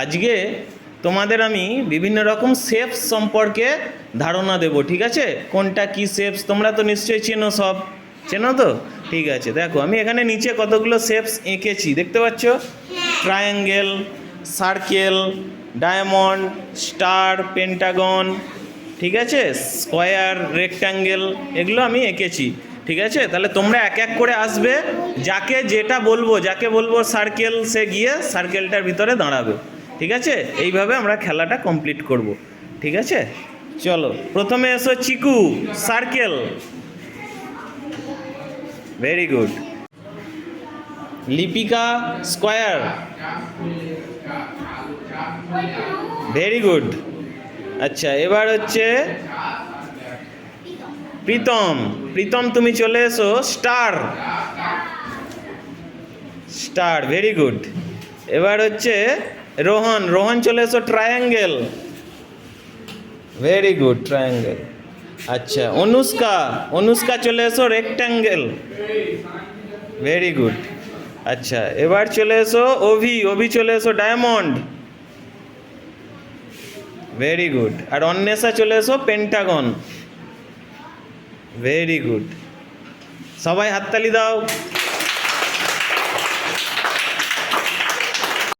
আজকে তোমাদের আমি বিভিন্ন রকম শেপস সম্পর্কে ধারণা দেব, ঠিক আছে? কোনটা কি শেপস তোমরা তো নিশ্চয়ই চেনো, সব চেনো তো? ঠিক আছে, দেখো আমি এখানে নিচে কতগুলো শেপস এঁকেছি, দেখতে পাচ্ছ? Triangle, circle, diamond, star, Pentagon, ঠিক আছে, স্কোয়ার, রেক্ট্যাঙ্গেল, এগুলো আমি এঁকেছি, ঠিক আছে? তাহলে তোমরা এক এক করে আসবে, যাকে যেটা বলবো, যাকে বলবো সার্কেল, সে গিয়ে সার্কেলটার ভিতরে দাঁড়াবে, ঠিক আছে? এইভাবে আমরা খেলাটা কমপ্লিট করব, ঠিক আছে? চলো, প্রথমে এসো Chiku, circle, very good. Lipika, square, very good. আচ্ছা, এবার হচ্ছে প্রীতম, প্রীতম তুমি চলে এসো, স্টার, স্টার, ভেরি গুড। এবার হচ্ছে রোহন, রোহন চলে এসো, ট্রায়াঙ্গেল, ভেরি গুড, ট্রায়াঙ্গেল। আচ্ছা, অনুষ্কা, অনুষ্কা চলে এসো, রেক্ট্যাঙ্গেল, ভেরি গুড। আচ্ছা, এবার চলে এসো অভি, অভি চলে এসো, ডায়মন্ড, ভেরি গুড। আর অন্বেষা চলে এসো, পেন্টাগন, ভেরি গুড। সবাই হাততালি দাও।